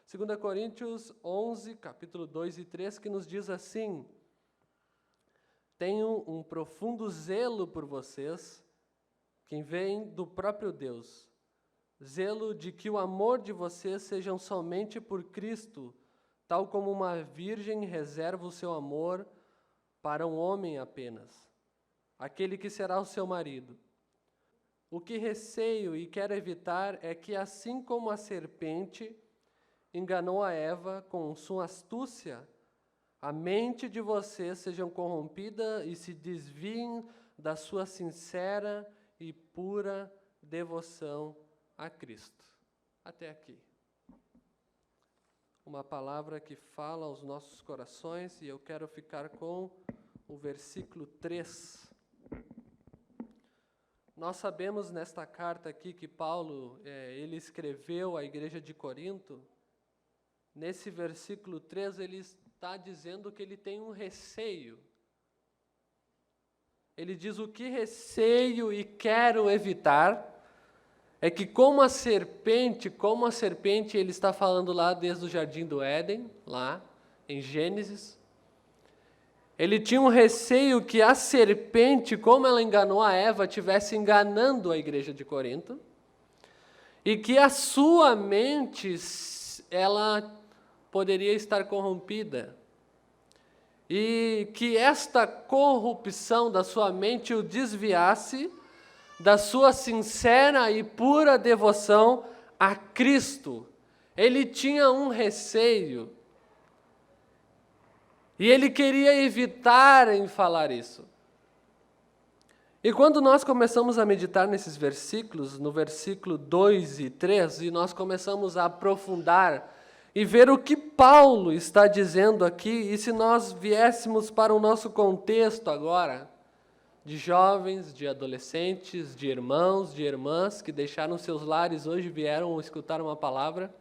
2 Coríntios 11, capítulo 2 e 3, que nos diz assim: tenho um profundo zelo por vocês, que vem do próprio Deus. Zelo de que o amor de vocês sejam somente por Cristo, tal como uma virgem reserva o seu amor para um homem apenas, aquele que será o seu marido. O que receio e quero evitar é que, assim como a serpente enganou a Eva com sua astúcia, a mente de vocês seja corrompida e se desviem da sua sincera e pura devoção a Cristo. Até aqui. Uma palavra que fala aos nossos corações, e eu quero ficar com o versículo 3. Nós sabemos nesta carta aqui que Paulo, ele escreveu à igreja de Corinto. Nesse versículo 3, ele está dizendo que ele tem um receio. Ele diz: o que receio e quero evitar é que como a serpente, ele está falando lá desde o Jardim do Éden, lá em Gênesis, ele tinha um receio que a serpente, como ela enganou a Eva, estivesse enganando a igreja de Corinto, e que a sua mente, ela poderia estar corrompida, e que esta corrupção da sua mente o desviasse da sua sincera e pura devoção a Cristo. Ele tinha um receio, e ele queria evitar em falar isso. E quando nós começamos a meditar nesses versículos, no versículo 2 e 3, e nós começamos a aprofundar e ver o que Paulo está dizendo aqui, e se nós viéssemos para o nosso contexto agora, de jovens, de adolescentes, de irmãos, de irmãs que deixaram seus lares hoje e vieram escutar uma palavra,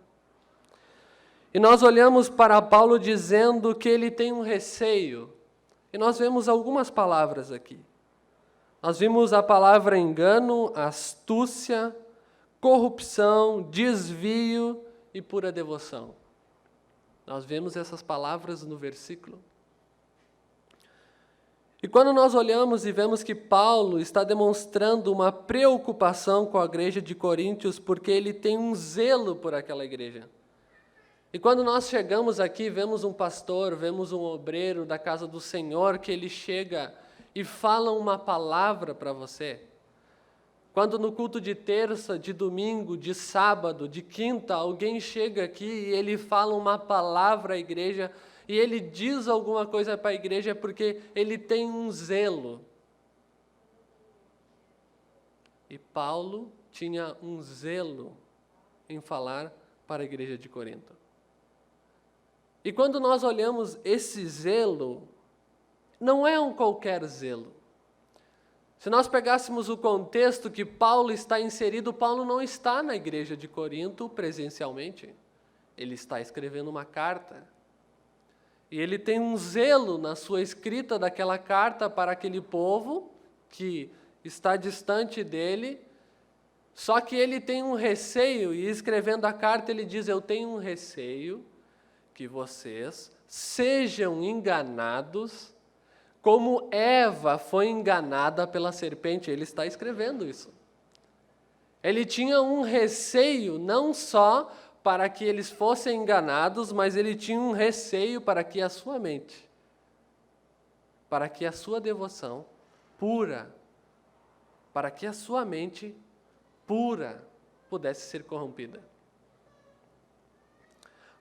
e nós olhamos para Paulo dizendo que ele tem um receio, e nós vemos algumas palavras aqui. Nós vimos a palavra engano, astúcia, corrupção, desvio e pura devoção. Nós vemos essas palavras no versículo. E quando nós olhamos e vemos que Paulo está demonstrando uma preocupação com a igreja de Coríntios, porque ele tem um zelo por aquela igreja. E quando nós chegamos aqui, vemos um pastor, vemos um obreiro da casa do Senhor, que ele chega e fala uma palavra para você. Quando no culto de terça, de domingo, de sábado, de quinta, alguém chega aqui e ele fala uma palavra à igreja, e ele diz alguma coisa para a igreja, é porque ele tem um zelo. E Paulo tinha um zelo em falar para a igreja de Corinto. E quando nós olhamos esse zelo, não é um qualquer zelo. Se nós pegássemos o contexto que Paulo está inserido, Paulo não está na igreja de Corinto presencialmente. Ele está escrevendo uma carta. E ele tem um zelo na sua escrita daquela carta para aquele povo que está distante dele. Só que ele tem um receio, e escrevendo a carta ele diz: eu tenho um receio que vocês sejam enganados como Eva foi enganada pela serpente. Ele está escrevendo isso. Ele tinha um receio não só para que eles fossem enganados, mas ele tinha um receio para que a sua mente, para que a sua devoção pura, para que a sua mente pura pudesse ser corrompida.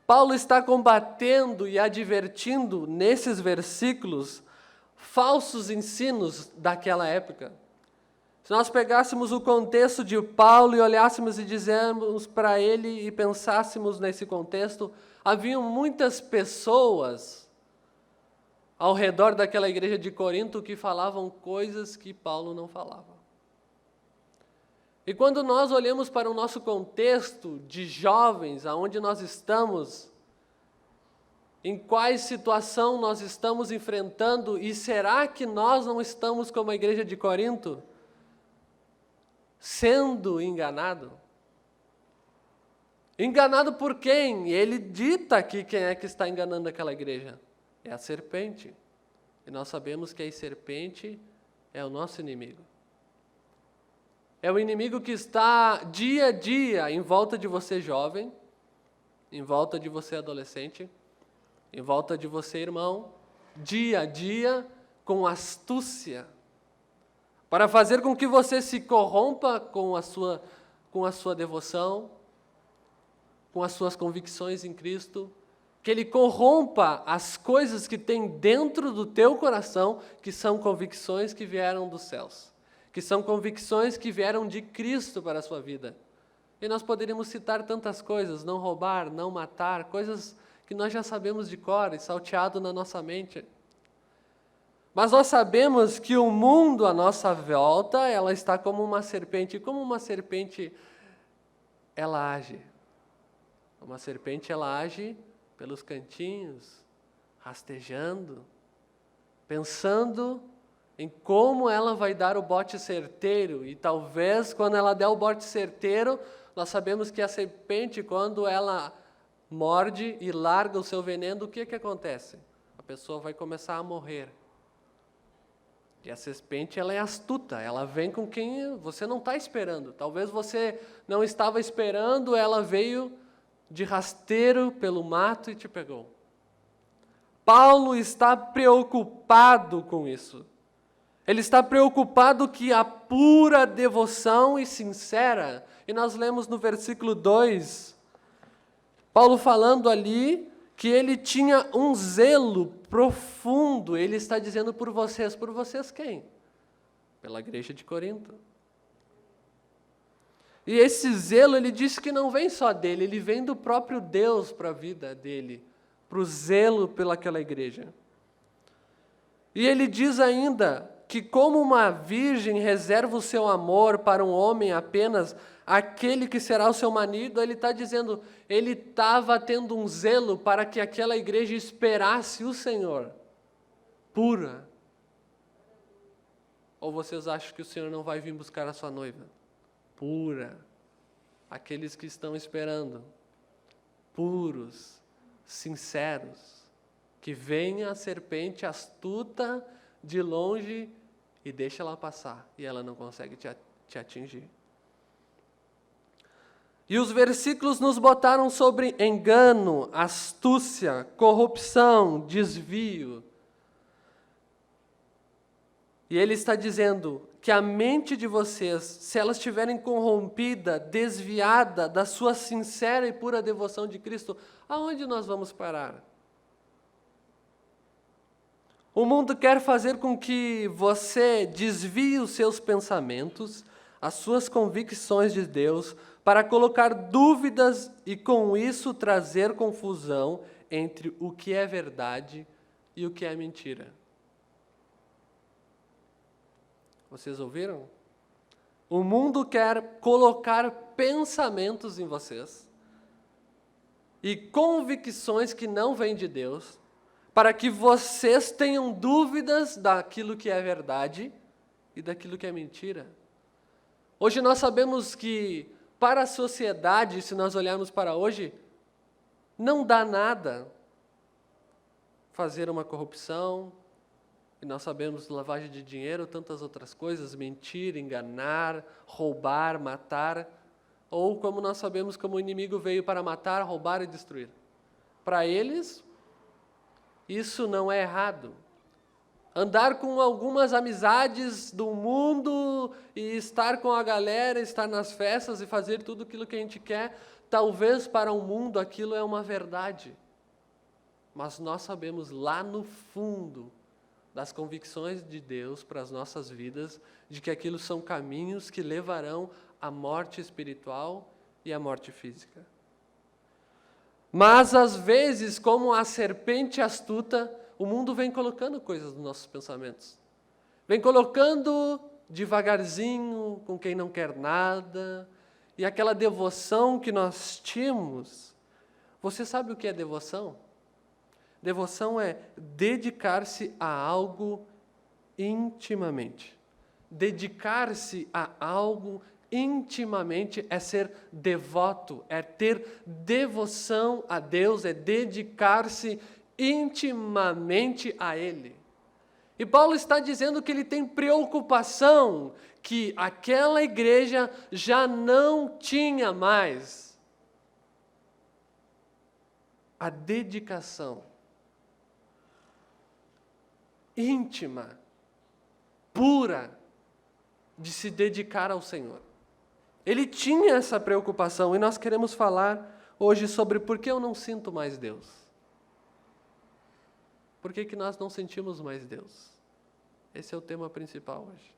Paulo está combatendo e advertindo nesses versículos falsos ensinos daquela época. Se nós pegássemos o contexto de Paulo e olhássemos e dizéssemos para ele e pensássemos nesse contexto, haviam muitas pessoas ao redor daquela igreja de Corinto que falavam coisas que Paulo não falava. E quando nós olhamos para o nosso contexto de jovens, aonde nós estamos, em qual situação nós estamos enfrentando, e será que nós não estamos como a igreja de Corinto, sendo enganado? Enganado por quem? E ele dita aqui quem é que está enganando aquela igreja. É a serpente. E nós sabemos que a serpente é o nosso inimigo. É o inimigo que está dia a dia em volta de você jovem, em volta de você adolescente, em volta de você irmão, dia a dia com astúcia, para fazer com que você se corrompa com a sua devoção, com as suas convicções em Cristo, que ele corrompa as coisas que tem dentro do teu coração, que são convicções que vieram dos céus, que são convicções que vieram de Cristo para a sua vida. E nós poderíamos citar tantas coisas, não roubar, não matar, coisas que nós já sabemos de cor e salteado na nossa mente. Mas nós sabemos que o mundo à nossa volta, ela está como uma serpente. E como uma serpente, ela age. Uma serpente, ela age pelos cantinhos, rastejando, pensando em como ela vai dar o bote certeiro. E talvez, quando ela der o bote certeiro, nós sabemos que a serpente, quando ela morde e larga o seu veneno, o que acontece? A pessoa vai começar a morrer. E a serpente, ela é astuta, ela vem com quem você não está esperando. Talvez você não estava esperando, ela veio de rasteiro pelo mato e te pegou. Paulo está preocupado com isso. Ele está preocupado que a pura devoção e sincera, e nós lemos no versículo 2, Paulo falando ali que ele tinha um zelo profundo, ele está dizendo por vocês quem? Pela igreja de Corinto. E esse zelo, ele disse que não vem só dele, ele vem do próprio Deus para a vida dele, para o zelo pelaquela igreja. E ele diz ainda que como uma virgem reserva o seu amor para um homem apenas, aquele que será o seu marido, ele está dizendo, ele estava tendo um zelo para que aquela igreja esperasse o Senhor, pura. Ou vocês acham que o Senhor não vai vir buscar a sua noiva? Pura. Aqueles que estão esperando, puros, sinceros, que venha a serpente astuta de longe e deixa ela passar, e ela não consegue te atingir. E os versículos nos botaram sobre engano, astúcia, corrupção, desvio. E ele está dizendo que a mente de vocês, se elas estiverem corrompida, desviada da sua sincera e pura devoção de Cristo, aonde nós vamos parar? O mundo quer fazer com que você desvie os seus pensamentos, as suas convicções de Deus, para colocar dúvidas e com isso trazer confusão entre o que é verdade e o que é mentira. Vocês ouviram? O mundo quer colocar pensamentos em vocês e convicções que não vêm de Deus, para que vocês tenham dúvidas daquilo que é verdade e daquilo que é mentira. Hoje nós sabemos que, para a sociedade, se nós olharmos para hoje, não dá nada fazer uma corrupção, e nós sabemos lavagem de dinheiro, tantas outras coisas, mentir, enganar, roubar, matar, ou como nós sabemos como o inimigo veio para matar, roubar e destruir. Para eles, isso não é errado. Andar com algumas amizades do mundo e estar com a galera, estar nas festas e fazer tudo aquilo que a gente quer, talvez para o mundo aquilo é uma verdade. Mas nós sabemos lá no fundo das convicções de Deus para as nossas vidas, de que aquilo são caminhos que levarão à morte espiritual e à morte física. Mas, às vezes, como a serpente astuta, o mundo vem colocando coisas nos nossos pensamentos. Vem colocando devagarzinho, com quem não quer nada, e aquela devoção que nós tínhamos. Você sabe o que é devoção? Devoção é dedicar-se a algo intimamente. Dedicar-se a algo intimamente é ser devoto, é ter devoção a Deus, é dedicar-se intimamente a Ele. E Paulo está dizendo que ele tem preocupação que aquela igreja já não tinha mais a dedicação íntima, pura, de se dedicar ao Senhor. Ele tinha essa preocupação e nós queremos falar hoje sobre por que eu não sinto mais Deus. Por que nós não sentimos mais Deus? Esse é o tema principal hoje.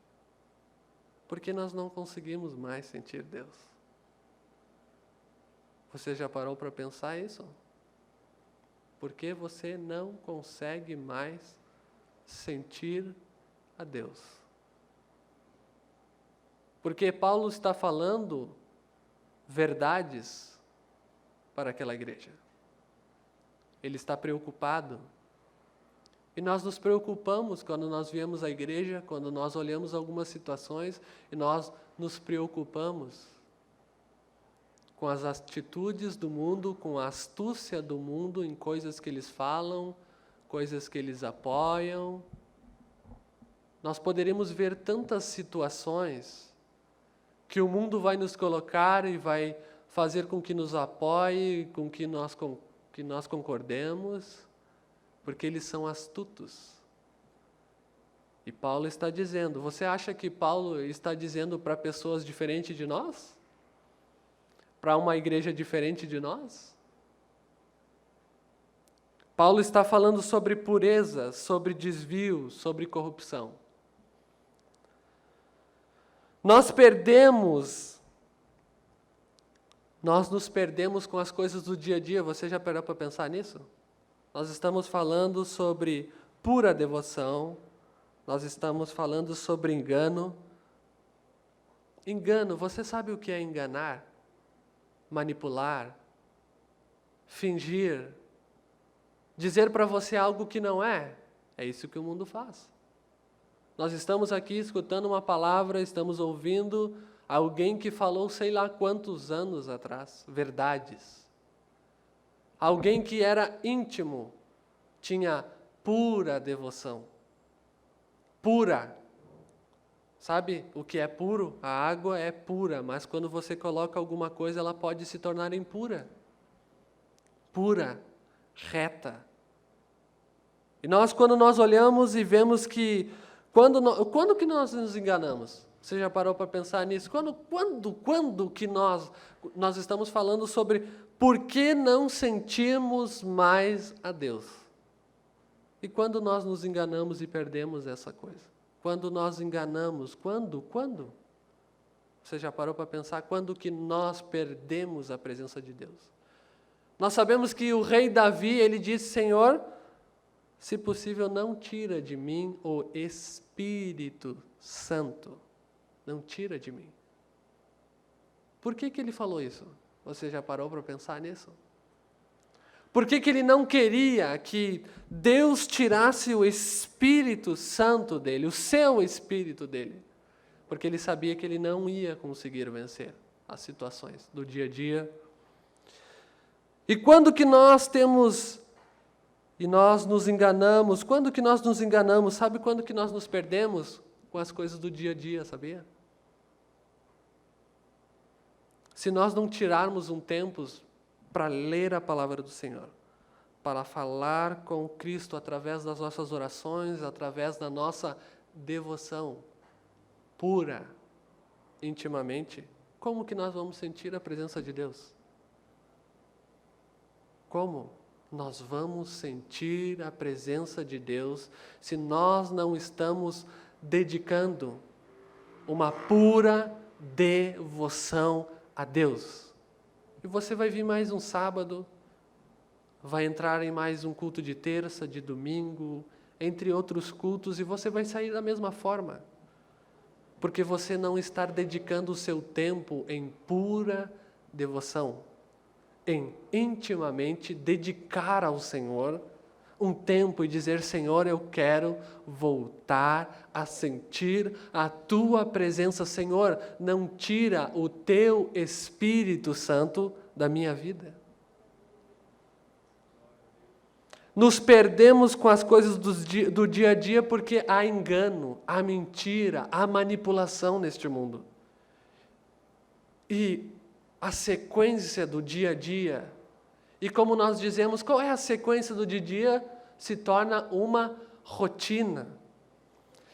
Por que nós não conseguimos mais sentir Deus? Você já parou para pensar isso? Por que você não consegue mais sentir a Deus? Porque Paulo está falando verdades para aquela igreja. Ele está preocupado. E nós nos preocupamos quando nós viemos à igreja, quando nós olhamos algumas situações e nós nos preocupamos com as atitudes do mundo, com a astúcia do mundo em coisas que eles falam, coisas que eles apoiam. Nós poderíamos ver tantas situações que o mundo vai nos colocar e vai fazer com que nos apoie, com que nós concordemos, porque eles são astutos. E Paulo está dizendo, você acha que Paulo está dizendo para pessoas diferentes de nós? Para uma igreja diferente de nós? Paulo está falando sobre pureza, sobre desvio, sobre corrupção. Nós nos perdemos com as coisas do dia a dia. Você já parou para pensar nisso? Nós estamos falando sobre pura devoção, nós estamos falando sobre engano. Engano, você sabe o que é enganar? Manipular, fingir, dizer para você algo que não é. É isso que o mundo faz. Nós estamos aqui escutando uma palavra, estamos ouvindo alguém que falou sei lá quantos anos atrás, verdades. Alguém que era íntimo, tinha pura devoção. Pura. Sabe o que é puro? A água é pura, mas quando você coloca alguma coisa, ela pode se tornar impura. Pura, reta. E quando nós olhamos e vemos que quando que nós nos enganamos? Você já parou para pensar nisso? Quando que nós estamos falando sobre por que não sentimos mais a Deus? E quando nós nos enganamos e perdemos essa coisa? Quando nós enganamos, quando? Você já parou para pensar quando que nós perdemos a presença de Deus? Nós sabemos que o rei Davi, ele disse, Senhor, se possível, não tira de mim o Espírito Santo. Não tira de mim. Por que ele falou isso? Você já parou para pensar nisso? Por que ele não queria que Deus tirasse o Espírito Santo dele, o seu Espírito dele? Porque ele sabia que ele não ia conseguir vencer as situações do dia a dia. E quando que nós nos enganamos? Quando que nós nos enganamos? Sabe quando que nós nos perdemos? Com as coisas do dia a dia, sabia? Se nós não tirarmos um tempo para ler a palavra do Senhor, para falar com Cristo através das nossas orações, através da nossa devoção pura, intimamente, como que nós vamos sentir a presença de Deus? Como nós vamos sentir a presença de Deus se nós não estamos dedicando uma pura devoção a Deus? E você vai vir mais um sábado, vai entrar em mais um culto de terça, de domingo, entre outros cultos, e você vai sair da mesma forma. Porque você não está dedicando o seu tempo em pura devoção, em intimamente dedicar ao Senhor um tempo e dizer: Senhor, eu quero voltar a sentir a Tua presença. Senhor, não tira o Teu Espírito Santo da minha vida. Nos perdemos com as coisas do dia a dia porque há engano, há mentira, há manipulação neste mundo. E a sequência do dia a dia, e como nós dizemos, qual é a sequência do dia a dia? Se torna uma rotina.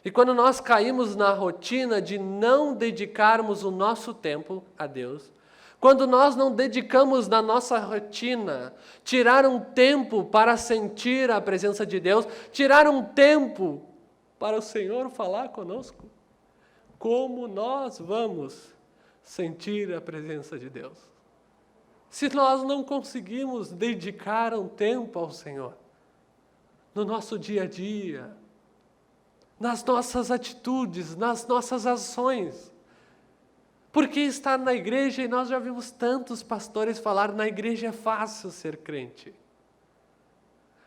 E quando nós caímos na rotina de não dedicarmos o nosso tempo a Deus, quando nós não dedicamos na nossa rotina, tirar um tempo para sentir a presença de Deus, tirar um tempo para o Senhor falar conosco, como nós vamos sentir a presença de Deus? Se nós não conseguimos dedicar um tempo ao Senhor, no nosso dia a dia, nas nossas atitudes, nas nossas ações. Porque estar na igreja, e nós já vimos tantos pastores falar, na igreja é fácil ser crente.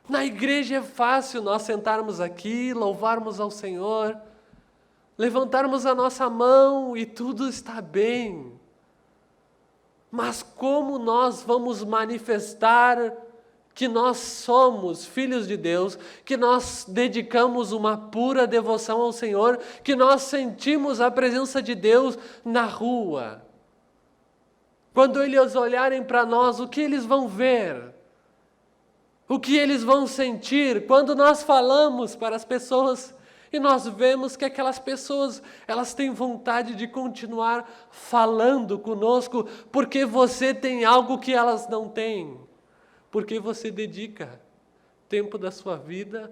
Na igreja é fácil nós sentarmos aqui, louvarmos ao Senhor, levantarmos a nossa mão e tudo está bem. Mas como nós vamos manifestar que nós somos filhos de Deus, que nós dedicamos uma pura devoção ao Senhor, que nós sentimos a presença de Deus na rua? Quando eles olharem para nós, o que eles vão ver? O que eles vão sentir? Quando nós falamos para as pessoas e nós vemos que aquelas pessoas, elas têm vontade de continuar falando conosco, porque você tem algo que elas não têm. Porque você dedica tempo da sua vida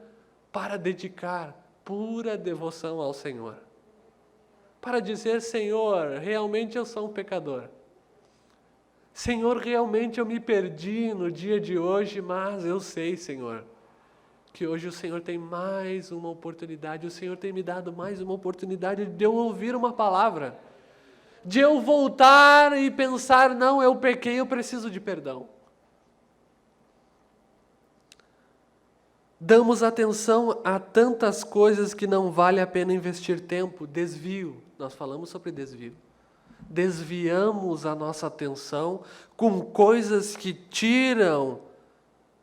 para dedicar pura devoção ao Senhor. Para dizer: Senhor, realmente eu sou um pecador. Senhor, realmente eu me perdi no dia de hoje, mas eu sei, Senhor, que hoje o Senhor tem mais uma oportunidade, o Senhor tem me dado mais uma oportunidade de eu ouvir uma palavra, de eu voltar e pensar: não, eu pequei, eu preciso de perdão. Damos atenção a tantas coisas que não vale a pena investir tempo. Desvio, nós falamos sobre desvio. Desviamos a nossa atenção com coisas que tiram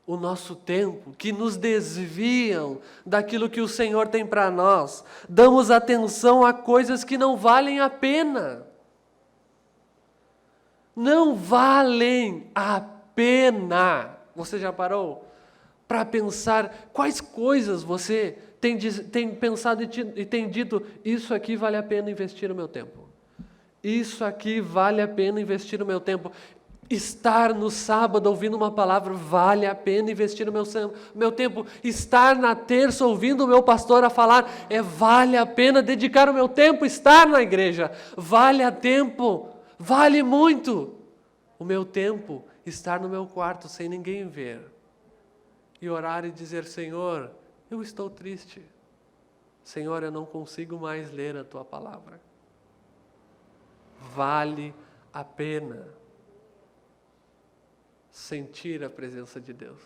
o nosso tempo, que nos desviam daquilo que o Senhor tem para nós. Damos atenção a coisas que não valem a pena. Não valem a pena. Você já parou para pensar quais coisas você tem pensado e tem dito: isso aqui vale a pena investir o meu tempo. Isso aqui vale a pena investir o meu tempo. Estar no sábado ouvindo uma palavra vale a pena investir o meu tempo. Estar na terça ouvindo o meu pastor a falar vale a pena dedicar o meu tempo. Estar na igreja vale muito o meu tempo. Estar no meu quarto sem ninguém ver e orar e dizer: Senhor, eu estou triste. Senhor, eu não consigo mais ler a Tua palavra. Vale a pena sentir a presença de Deus.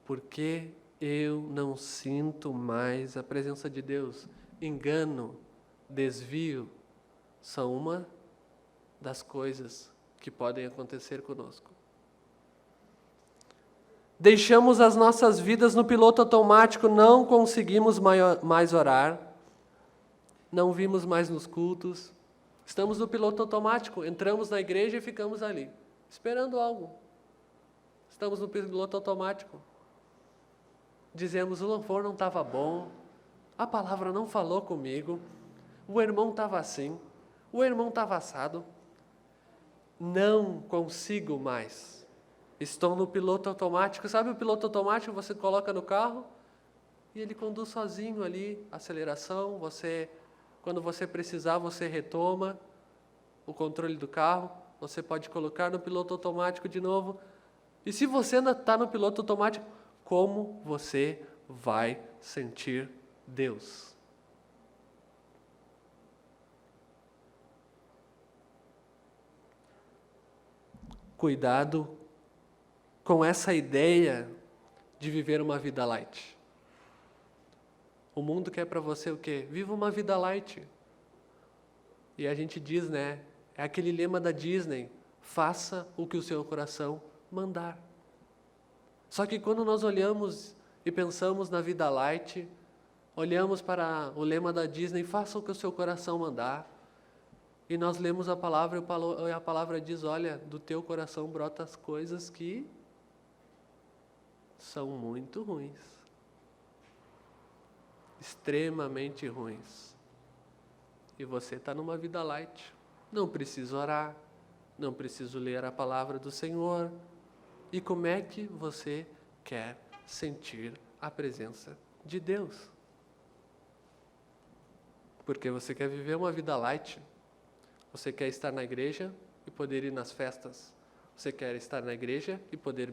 Porque eu não sinto mais a presença de Deus. Engano, desvio, são uma das coisas que podem acontecer conosco. Deixamos as nossas vidas no piloto automático, não conseguimos mais orar, não vimos mais nos cultos, estamos no piloto automático, entramos na igreja e ficamos ali, esperando algo. Estamos no piloto automático. Dizemos: o louvor não estava bom, a palavra não falou comigo, o irmão estava assim, o irmão estava assado. Não consigo mais. Estou no piloto automático. Sabe o piloto automático? Você coloca no carro e ele conduz sozinho ali, aceleração, quando você precisar, você retoma o controle do carro, você pode colocar no piloto automático de novo. E se você ainda está no piloto automático, como você vai sentir Deus? Cuidado com essa ideia de viver uma vida light. O mundo quer para você o quê? Viva uma vida light. E a gente diz, né? É aquele lema da Disney: faça o que o seu coração mandar. Só que quando nós olhamos e pensamos na vida light, olhamos para o lema da Disney: faça o que o seu coração mandar. E nós lemos a palavra e a palavra diz: olha, do teu coração brotam as coisas que são muito ruins. Extremamente ruins. E você está numa vida light. Não preciso orar, não preciso ler a palavra do Senhor. E como é que você quer sentir a presença de Deus? Porque você quer viver uma vida light. Você quer estar na igreja e poder ir nas festas. Você quer estar na igreja e poder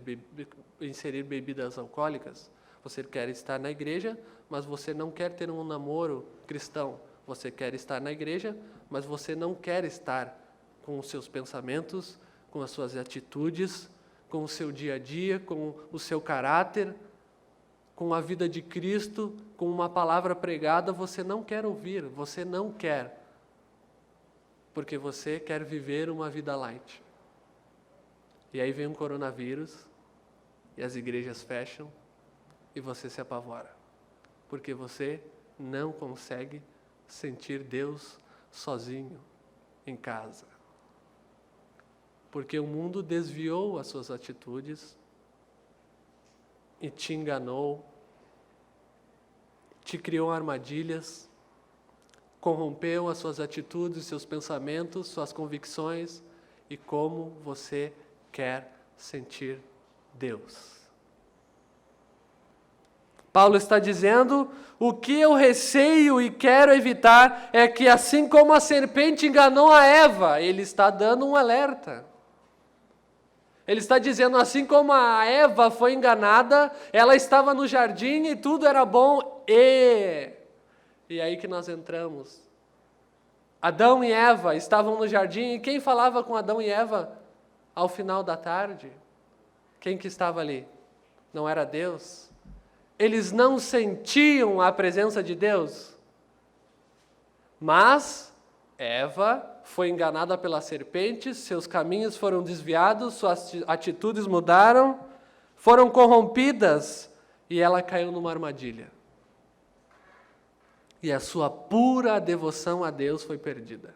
inserir bebidas alcoólicas. Você quer estar na igreja, mas você não quer ter um namoro cristão. Você quer estar na igreja, mas você não quer estar com os seus pensamentos, com as suas atitudes, com o seu dia a dia, com o seu caráter, com a vida de Cristo, com uma palavra pregada. Você não quer ouvir, você não quer. Porque você quer viver uma vida light. E aí vem um coronavírus, e as igrejas fecham, e você se apavora. Porque você não consegue sentir Deus sozinho em casa. Porque o mundo desviou as suas atitudes e te enganou, te criou armadilhas, corrompeu as suas atitudes, seus pensamentos, suas convicções e como você quer sentir Deus. Paulo está dizendo: o que eu receio e quero evitar é que, assim como a serpente enganou a Eva, ele está dando um alerta. Ele está dizendo: assim como a Eva foi enganada, ela estava no jardim e tudo era bom, e aí que nós entramos. Adão e Eva estavam no jardim, e quem falava com Adão e Eva ao final da tarde? Quem que estava ali? Não era Deus? Eles não sentiam a presença de Deus. Mas Eva foi enganada pela serpente, seus caminhos foram desviados, suas atitudes mudaram, foram corrompidas, e ela caiu numa armadilha. E a sua pura devoção a Deus foi perdida.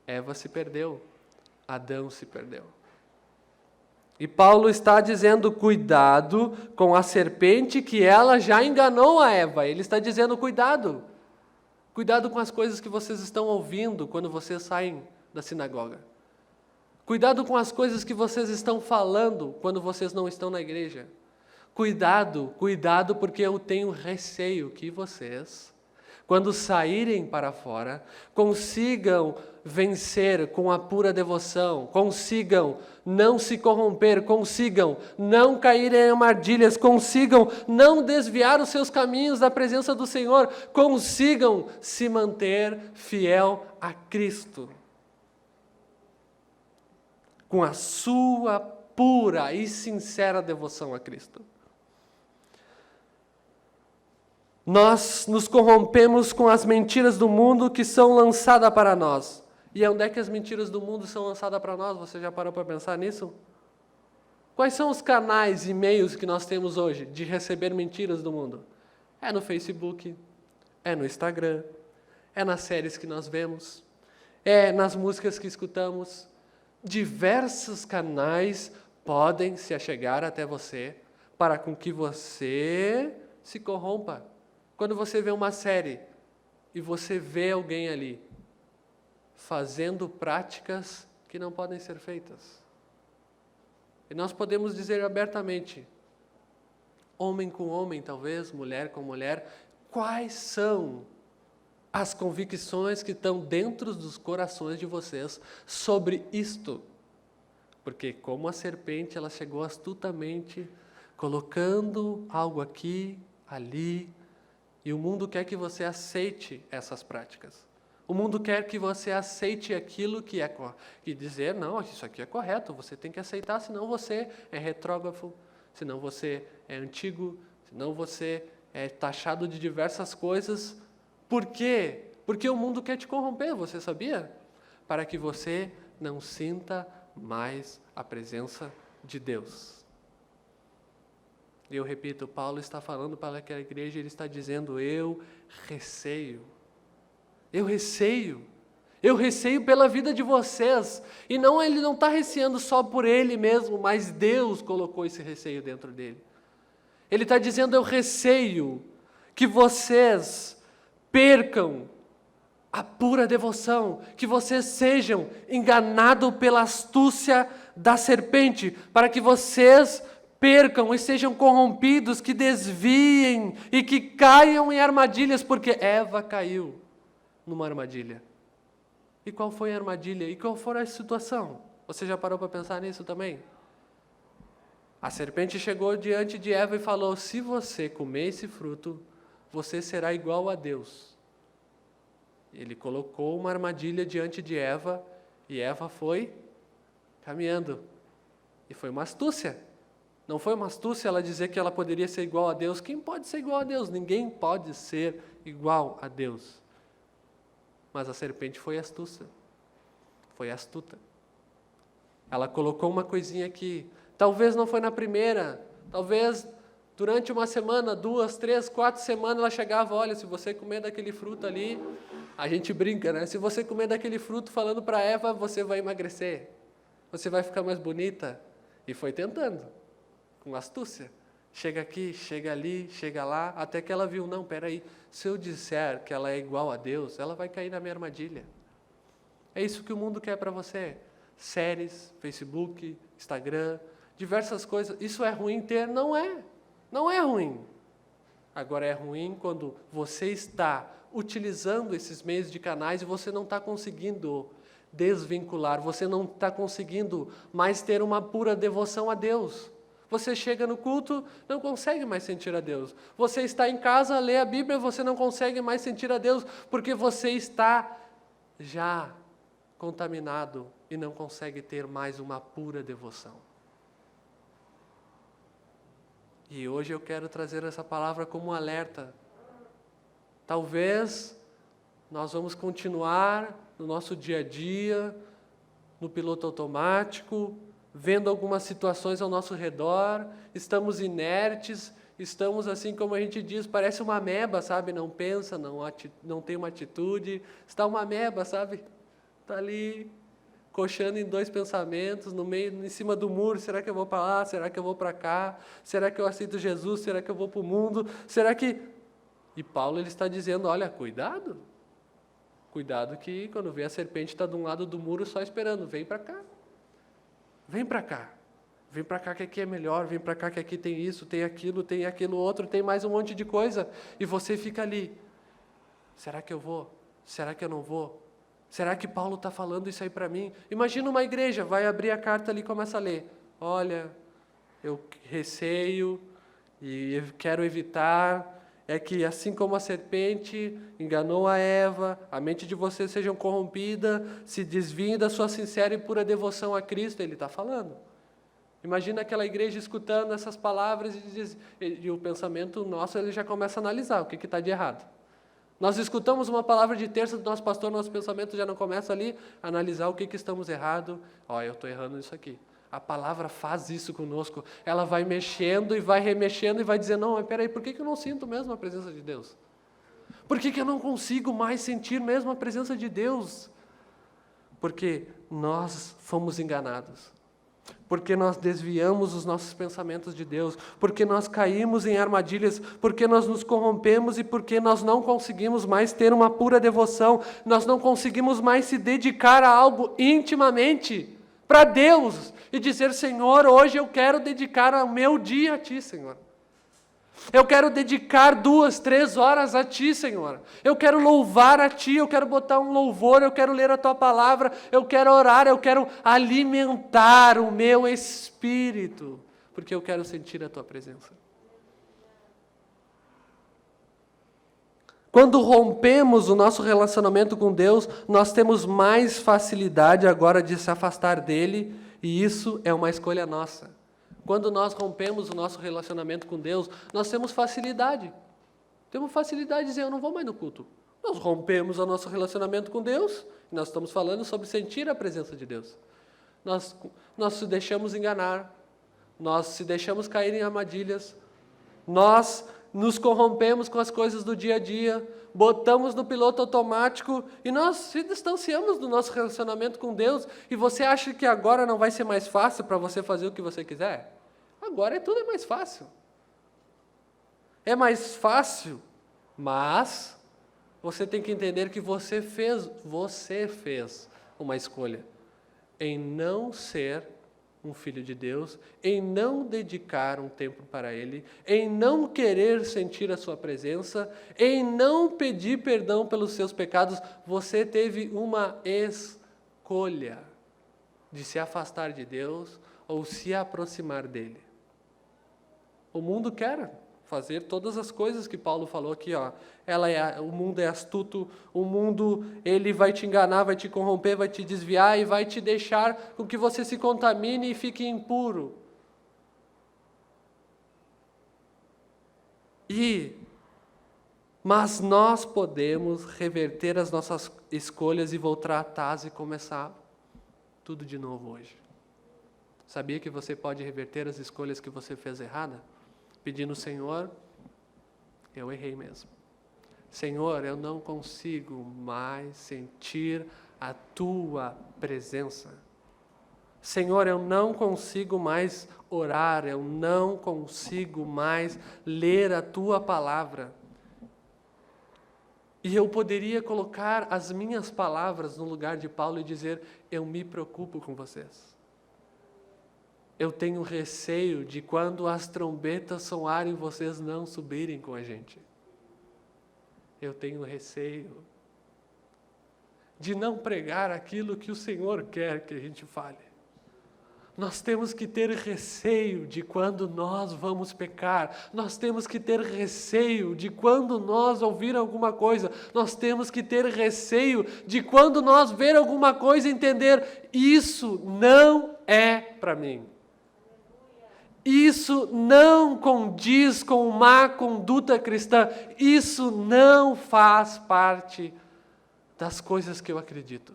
Eva se perdeu, Adão se perdeu. E Paulo está dizendo: cuidado com a serpente, que ela já enganou a Eva. Ele está dizendo: cuidado. Cuidado com as coisas que vocês estão ouvindo quando vocês saem da sinagoga. Cuidado com as coisas que vocês estão falando quando vocês não estão na igreja. Cuidado, porque eu tenho receio que vocês, quando saírem para fora, consigam vencer com a pura devoção, consigam não se corromper, consigam não cair em armadilhas, consigam não desviar os seus caminhos da presença do Senhor, consigam se manter fiel a Cristo. Com a sua pura e sincera devoção a Cristo. Nós nos corrompemos com as mentiras do mundo que são lançadas para nós. E onde é que as mentiras do mundo são lançadas para nós? Você já parou para pensar nisso? Quais são os canais e meios que nós temos hoje de receber mentiras do mundo? É no Facebook, é no Instagram, é nas séries que nós vemos, é nas músicas que escutamos. Diversos canais podem se achegar até você para com que você se corrompa. Quando você vê uma série e você vê alguém ali fazendo práticas que não podem ser feitas. E nós podemos dizer abertamente, homem com homem talvez, mulher com mulher, quais são as convicções que estão dentro dos corações de vocês sobre isto. Porque como a serpente, ela chegou astutamente, colocando algo aqui, ali, e o mundo quer que você aceite essas práticas. O mundo quer que você aceite aquilo que é e dizer, não, isso aqui é correto, você tem que aceitar, senão você é retrógrafo, senão você é antigo, senão você é taxado de diversas coisas. Por quê? Porque o mundo quer te corromper, você sabia? Para que você não sinta mais a presença de Deus. E eu repito, Paulo está falando para aquela igreja, ele está dizendo, eu receio pela vida de vocês. E não, ele não está receando só por ele mesmo, mas Deus colocou esse receio dentro dele. Ele está dizendo, eu receio que vocês percam a pura devoção, que vocês sejam enganados pela astúcia da serpente, para que vocês percam e sejam corrompidos, que desviem e que caiam em armadilhas, porque Eva caiu numa armadilha. E qual foi a armadilha? E qual foi a situação? Você já parou para pensar nisso também? A serpente chegou diante de Eva e falou, se você comer esse fruto, você será igual a Deus. Ele colocou uma armadilha diante de Eva, e Eva foi caminhando. E foi uma astúcia. Não foi uma astúcia ela dizer que ela poderia ser igual a Deus. Quem pode ser igual a Deus? Ninguém pode ser igual a Deus. Mas a serpente foi astúcia. Foi astuta. Ela colocou uma coisinha aqui. Talvez não foi na primeira. Talvez durante uma semana, 2, 3, 4 semanas, ela chegava, olha, se você comer daquele fruto ali, a gente brinca, né? Se você comer daquele fruto, falando para Eva, você vai emagrecer. Você vai ficar mais bonita. E foi tentando, com astúcia. Chega aqui, chega ali, chega lá, até que ela viu, não, peraí, se eu disser que ela é igual a Deus, ela vai cair na minha armadilha. É isso que o mundo quer para você. Séries, Facebook, Instagram, diversas coisas. Isso é ruim ter? Não é. Não é ruim. Agora é ruim quando você está utilizando esses meios de canais e você não está conseguindo desvincular, você não está conseguindo mais ter uma pura devoção a Deus. Você chega no culto, não consegue mais sentir a Deus. Você está em casa, lê a Bíblia, você não consegue mais sentir a Deus, porque você está já contaminado e não consegue ter mais uma pura devoção. E hoje eu quero trazer essa palavra como um alerta. Talvez nós vamos continuar no nosso dia a dia, no piloto automático, vendo algumas situações ao nosso redor, estamos inertes, estamos assim como a gente diz, parece uma ameba, sabe? Não pensa, não tem uma atitude, está uma ameba, sabe? Está ali, coxando em 2 pensamentos, no meio, em cima do muro, será que eu vou para lá? Será que eu vou para cá? Será que eu aceito Jesus? Será que eu vou para o mundo? Será que... E Paulo ele está dizendo, olha, cuidado. Cuidado que quando vê a serpente está de um lado do muro só esperando, vem para cá. Vem para cá. Vem para cá que aqui é melhor, vem para cá que aqui tem isso, tem aquilo outro, tem mais um monte de coisa. E você fica ali. Será que eu vou? Será que eu não vou? Será que Paulo está falando isso aí para mim? Imagina uma igreja, vai abrir a carta ali e começa a ler. Olha, eu receio e quero evitar, é que assim como a serpente enganou a Eva, a mente de vocês seja corrompida, se desviem da sua sincera e pura devoção a Cristo, ele está falando. Imagina aquela igreja escutando essas palavras e o pensamento nosso ele já começa a analisar o que está de errado. Nós escutamos uma palavra de terça do nosso pastor, nosso pensamento já não começa ali a analisar o que estamos errado. Eu estou errando nisso aqui. A palavra faz isso conosco. Ela vai mexendo e vai remexendo e vai dizer, não, mas peraí, por que eu não sinto mesmo a presença de Deus? Por que eu não consigo mais sentir mesmo a presença de Deus? Porque nós fomos enganados. Porque nós desviamos os nossos pensamentos de Deus, porque nós caímos em armadilhas, porque nós nos corrompemos e porque nós não conseguimos mais ter uma pura devoção, nós não conseguimos mais se dedicar a algo intimamente para Deus e dizer, Senhor, hoje eu quero dedicar o meu dia a Ti, Senhor. Eu quero dedicar 2, 3 horas a Ti, Senhor. Eu quero louvar a Ti, eu quero botar um louvor, eu quero ler a Tua palavra, eu quero orar, eu quero alimentar o meu espírito, porque eu quero sentir a Tua presença. Quando rompemos o nosso relacionamento com Deus, nós temos mais facilidade agora de se afastar dele, e isso é uma escolha nossa. quando nós rompemos o nosso relacionamento com Deus, nós temos facilidade. Temos facilidade de dizer, eu não vou mais no culto. Nós rompemos o nosso relacionamento com Deus, e nós estamos falando sobre sentir a presença de Deus. Nós se deixamos enganar, nós se deixamos cair em armadilhas, nós nos corrompemos com as coisas do dia a dia, botamos no piloto automático e nós se distanciamos do nosso relacionamento com Deus. E você acha que agora não vai ser mais fácil para você fazer o que você quiser? Agora tudo é mais fácil. É mais fácil, mas você tem que entender que você fez uma escolha em não ser um filho de Deus, em não dedicar um tempo para Ele, em não querer sentir a sua presença, em não pedir perdão pelos seus pecados. Você teve uma escolha de se afastar de Deus ou se aproximar dEle. O mundo quer fazer todas as coisas que Paulo falou aqui, ó. O mundo é astuto, o mundo ele vai te enganar, vai te corromper, vai te desviar e vai te deixar com que você se contamine e fique impuro. Mas nós podemos reverter as nossas escolhas e voltar atrás e começar tudo de novo hoje. Sabia que você pode reverter as escolhas que você fez errada? Pedindo, Senhor, eu errei mesmo. Senhor, eu não consigo mais sentir a Tua presença. Senhor, eu não consigo mais orar, eu não consigo mais ler a Tua palavra. E eu poderia colocar as minhas palavras no lugar de Paulo e dizer, eu me preocupo com vocês. Eu tenho receio de quando as trombetas soarem, vocês não subirem com a gente. Eu tenho receio de não pregar aquilo que o Senhor quer que a gente fale. Nós temos que ter receio de quando nós vamos pecar. Nós temos que ter receio de quando nós ouvir alguma coisa. Nós temos que ter receio de quando nós ver alguma coisa e entender, isso não é para mim. Isso não condiz com má conduta cristã. Isso não faz parte das coisas que eu acredito.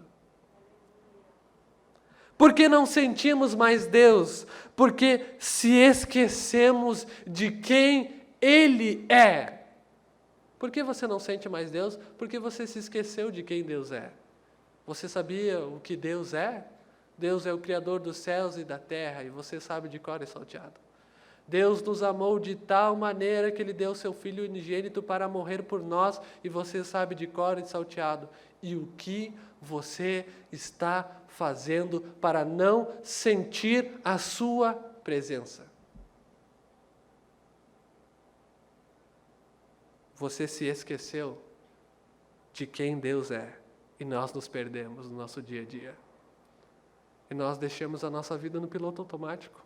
Porque não sentimos mais Deus? Porque se esquecemos de quem Ele é. Por que você não sente mais Deus? Porque você se esqueceu de quem Deus é. Você sabia o que Deus é? Deus é o Criador dos céus e da terra, e você sabe de cor e salteado. Deus nos amou de tal maneira que Ele deu seu Filho unigênito para morrer por nós, e você sabe de cor e salteado. E o que você está fazendo para não sentir a sua presença? Você se esqueceu de quem Deus é, e nós nos perdemos no nosso dia a dia. E nós deixamos a nossa vida no piloto automático.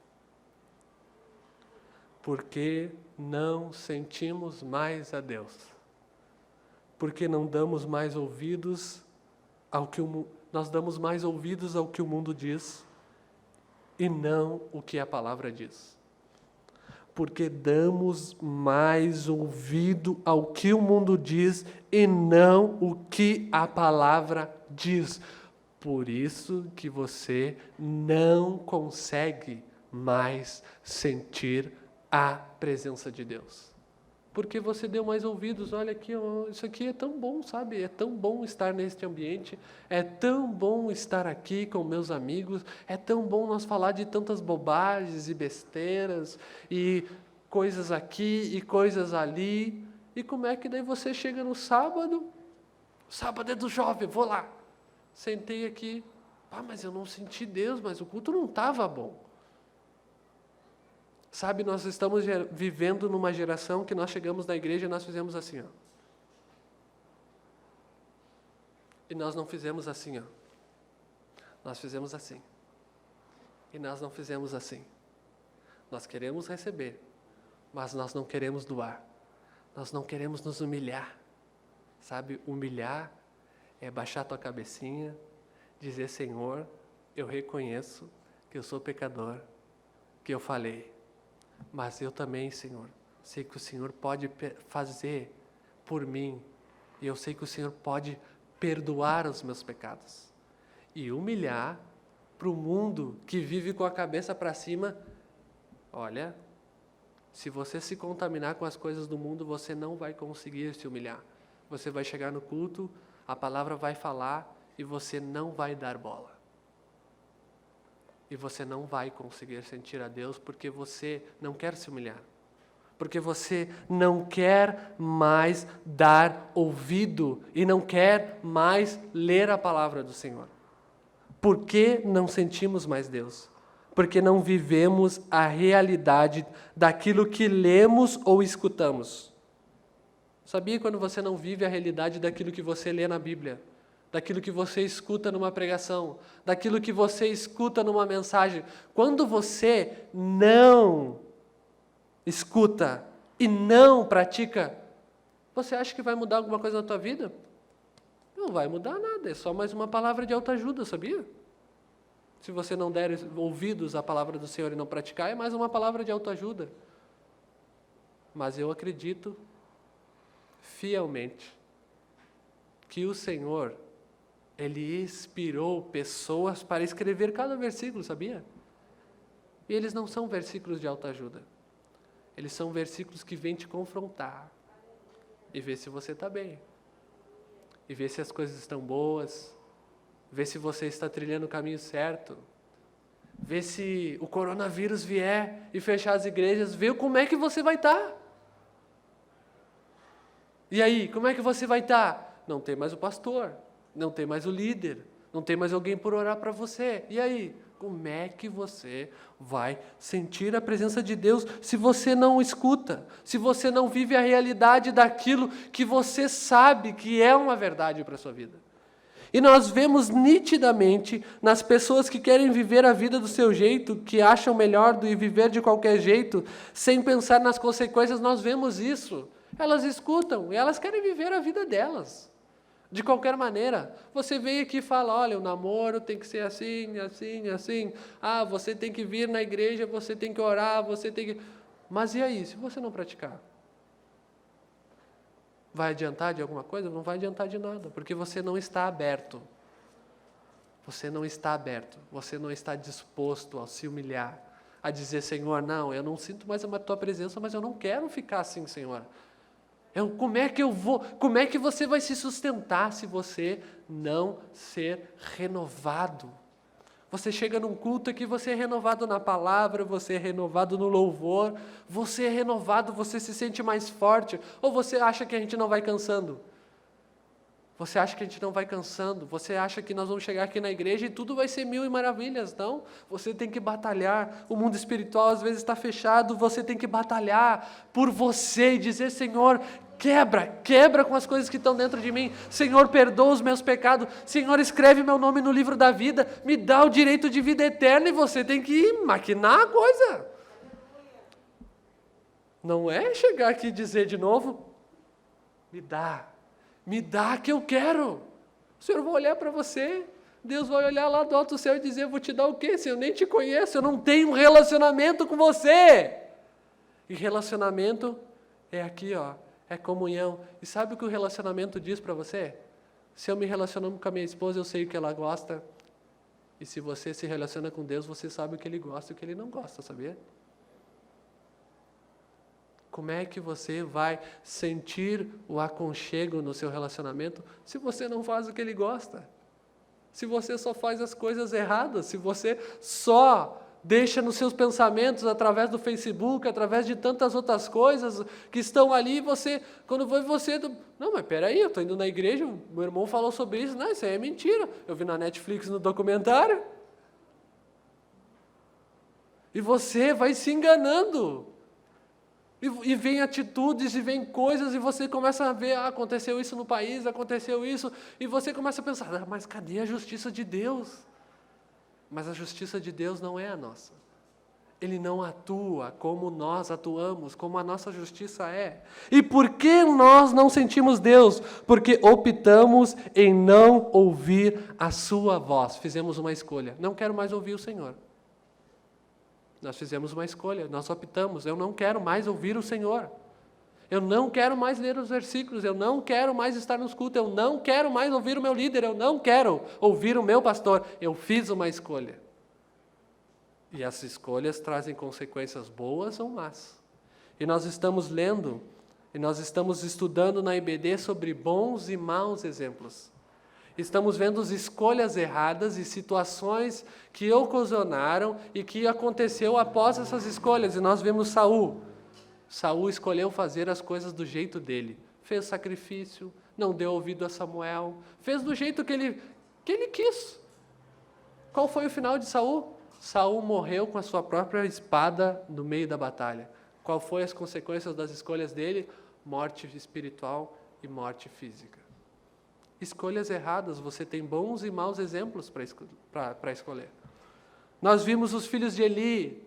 Porque não sentimos mais a Deus. Porque não damos mais ouvidos ao que nós damos mais ouvidos ao que o mundo diz e não o que a palavra diz. Porque damos mais ouvido ao que o mundo diz e não o que a palavra diz. Por isso que você não consegue mais sentir a presença de Deus. Porque você deu mais ouvidos. Olha aqui, isso aqui é tão bom, sabe? É tão bom estar neste ambiente. É tão bom estar aqui com meus amigos. É tão bom nós falar de tantas bobagens e besteiras e coisas aqui e coisas ali. E como é que daí você chega no sábado? Sábado é do jovem, vou lá. Sentei aqui, mas eu não senti Deus, mas o culto não estava bom. Sabe, nós estamos vivendo numa geração que nós chegamos na igreja e nós fizemos assim, ó. E nós não fizemos assim, ó. Nós fizemos assim. E nós não fizemos assim. Nós queremos receber, mas nós não queremos doar. Nós não queremos nos humilhar. Sabe, humilhar é baixar tua cabecinha, dizer, Senhor, eu reconheço que eu sou pecador, que eu falei. mas eu também, Senhor, sei que o Senhor pode fazer por mim, e eu sei que o Senhor pode perdoar os meus pecados. E humilhar para o mundo que vive com a cabeça para cima. Olha, se você se contaminar com as coisas do mundo, você não vai conseguir se humilhar. Você vai chegar no culto, a palavra vai falar e você não vai dar bola. E você não vai conseguir sentir a Deus porque você não quer se humilhar. Porque você não quer mais dar ouvido e não quer mais ler a palavra do Senhor. Por que não sentimos mais Deus? Porque não vivemos a realidade daquilo que lemos ou escutamos. Sabia quando você não vive a realidade daquilo que você lê na Bíblia? Daquilo que você escuta numa pregação, daquilo que você escuta numa mensagem. Quando você não escuta e não pratica, você acha que vai mudar alguma coisa na tua vida? Não vai mudar nada, é só mais uma palavra de autoajuda, sabia? Se você não der ouvidos à palavra do Senhor e não praticar, é mais uma palavra de autoajuda. Mas eu acredito fielmente que o Senhor, Ele inspirou pessoas para escrever cada versículo, sabia? E eles não são versículos de autoajuda. Eles são versículos que vêm te confrontar e ver se você está bem. E ver se as coisas estão boas. Ver se você está trilhando o caminho certo. Ver se o coronavírus vier e fechar as igrejas. Ver como é que você vai estar. E aí, como é que você vai estar? Não tem mais o pastor. Não tem mais o líder. Não tem mais alguém por orar para você. E aí? Como é que você vai sentir a presença de Deus se você não escuta? Se você não vive a realidade daquilo que você sabe que é uma verdade para a sua vida? E nós vemos nitidamente nas pessoas que querem viver a vida do seu jeito, que acham melhor do que viver de qualquer jeito, sem pensar nas consequências, nós vemos isso. Elas escutam e elas querem viver a vida delas. De qualquer maneira, você vem aqui e fala, olha, o namoro tem que ser assim, assim, assim. Ah, você tem que vir na igreja, você tem que orar, você tem que... Mas e aí, se você não praticar? Vai adiantar de alguma coisa? Não vai adiantar de nada, porque você não está aberto. Você não está aberto, você não está disposto a se humilhar, a dizer, Senhor, não, eu não sinto mais a tua presença, mas eu não quero ficar assim, Senhor. Como é que você vai se sustentar se você não ser renovado? Você chega num culto aqui, você é renovado na palavra, você é renovado no louvor, você é renovado, você se sente mais forte, ou você acha que a gente não vai cansando? Você acha que a gente não vai cansando? Você acha que nós vamos chegar aqui na igreja e tudo vai ser mil e maravilhas? Não, você tem que batalhar. O mundo espiritual às vezes está fechado, você tem que batalhar por você e dizer, Senhor, quebra com as coisas que estão dentro de mim. Senhor, perdoa os meus pecados. Senhor, escreve meu nome no livro da vida, me dá o direito de vida eterna, e você tem que maquinar a coisa. Não é chegar aqui e dizer de novo, me dá que eu quero. O Senhor vai olhar para você, Deus vai olhar lá do alto do céu e dizer, eu vou te dar o quê? Se eu nem te conheço, eu não tenho um relacionamento com você. E relacionamento é aqui, ó, é comunhão. E sabe o que o relacionamento diz para você? Se eu me relaciono com a minha esposa, eu sei o que ela gosta. E se você se relaciona com Deus, você sabe o que Ele gosta e o que Ele não gosta, sabia? Como é que você vai sentir o aconchego no seu relacionamento se você não faz o que Ele gosta? Se você só faz as coisas erradas, se você só deixa nos seus pensamentos, através do Facebook, através de tantas outras coisas que estão ali, quando você... Não, mas peraí, eu estou indo na igreja, meu irmão falou sobre isso. Não, isso aí é mentira. Eu vi na Netflix, no documentário. E você vai se enganando. E vem atitudes, e vem coisas, e você começa a ver, aconteceu isso no país, aconteceu isso, e você começa a pensar, mas cadê a justiça de Deus? Mas a justiça de Deus não é a nossa. Ele não atua como nós atuamos, como a nossa justiça é. E por que nós não sentimos Deus? Porque optamos em não ouvir a sua voz. Fizemos uma escolha. Não quero mais ouvir o Senhor. Nós fizemos uma escolha, nós optamos, eu não quero mais ouvir o Senhor. Eu não quero mais ler os versículos, eu não quero mais estar nos cultos, eu não quero mais ouvir o meu líder, eu não quero ouvir o meu pastor. Eu fiz uma escolha. E as escolhas trazem consequências boas ou más. E nós estamos lendo, e nós estamos estudando na IBD sobre bons e maus exemplos. Estamos vendo as escolhas erradas e situações que ocasionaram e que aconteceu após essas escolhas. E nós vemos Saul. Saul escolheu fazer as coisas do jeito dele. Fez sacrifício, não deu ouvido a Samuel, fez do jeito que ele quis. Qual foi o final de Saul? Saul morreu com a sua própria espada no meio da batalha. Qual foi as consequências das escolhas dele? Morte espiritual e morte física. Escolhas erradas, você tem bons e maus exemplos para escolher. Nós vimos os filhos de Eli,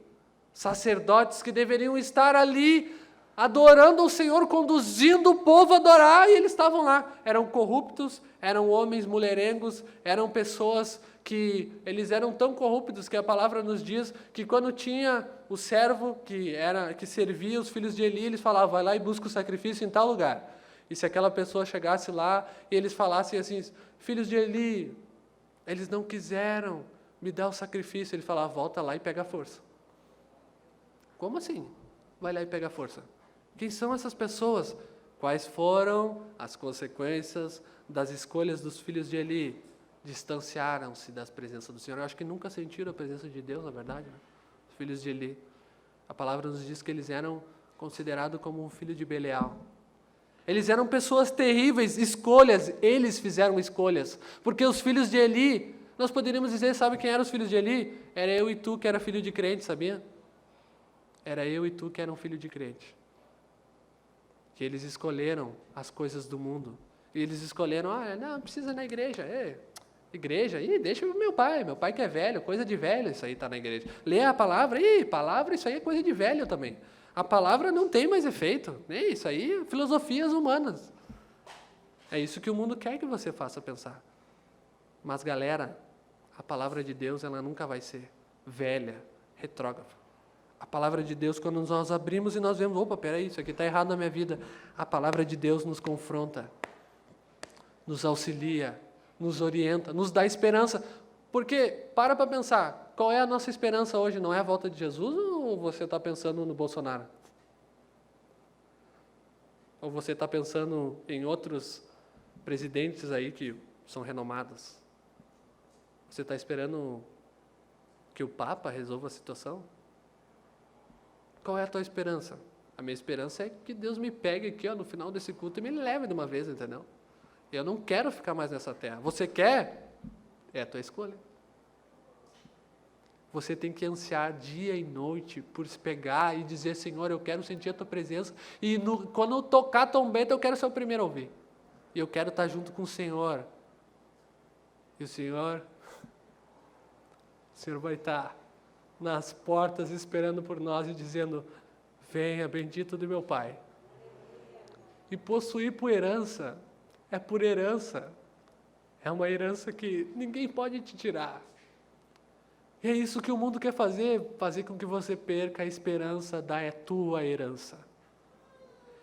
sacerdotes que deveriam estar ali, adorando o Senhor, conduzindo o povo a adorar, e eles estavam lá. Eram corruptos, eram homens mulherengos, eram pessoas que eles eram tão corruptos que a palavra nos diz que quando tinha o servo que servia os filhos de Eli, eles falavam, vai lá e busca o sacrifício em tal lugar. E se aquela pessoa chegasse lá e eles falassem assim, filhos de Eli, eles não quiseram me dar o sacrifício, ele falava, volta lá e pega a força. Como assim? Vai lá e pega a força. Quem são essas pessoas? Quais foram as consequências das escolhas dos filhos de Eli? Distanciaram-se das presenças do Senhor. Eu acho que nunca sentiram a presença de Deus, na verdade, né? Os filhos de Eli. A palavra nos diz que eles eram considerados como um filho de Belial. Eles eram pessoas terríveis, escolhas, eles fizeram escolhas. Porque os filhos de Eli, nós poderíamos dizer, sabe quem eram os filhos de Eli? Era eu e tu que era filho de crente, sabia? Era eu e tu que eram filho de crente. Que eles escolheram as coisas do mundo. E eles escolheram, não precisa ir na igreja. Igreja, deixa o meu pai que é velho, coisa de velho, isso aí está na igreja. Lê a palavra, palavra, isso aí é coisa de velho também. A palavra não tem mais efeito, isso aí filosofias humanas. É isso que o mundo quer que você faça pensar. Mas galera, a palavra de Deus ela nunca vai ser velha, retrógrada. A palavra de Deus, quando nós abrimos e nós vemos, peraí, isso aqui está errado na minha vida. A palavra de Deus nos confronta, nos auxilia, nos orienta, nos dá esperança. Porque, para pensar, qual é a nossa esperança hoje? Não é a volta de Jesus ou você está pensando no Bolsonaro? Ou você está pensando em outros presidentes aí que são renomados? Você está esperando que o Papa resolva a situação? Qual é a tua esperança? A minha esperança é que Deus me pegue aqui no final desse culto e me leve de uma vez, entendeu? Eu não quero ficar mais nessa terra. Você quer? É a tua escolha. Você tem que ansiar dia e noite por se pegar e dizer, Senhor, eu quero sentir a tua presença. E quando eu tocar a trombeta, eu quero ser o primeiro a ouvir. E eu quero estar junto com o Senhor. E o Senhor vai estar nas portas esperando por nós e dizendo, venha, bendito do meu Pai. E possuir por herança, é por herança. É uma herança que ninguém pode te tirar. E é isso que o mundo quer fazer com que você perca a esperança da tua herança.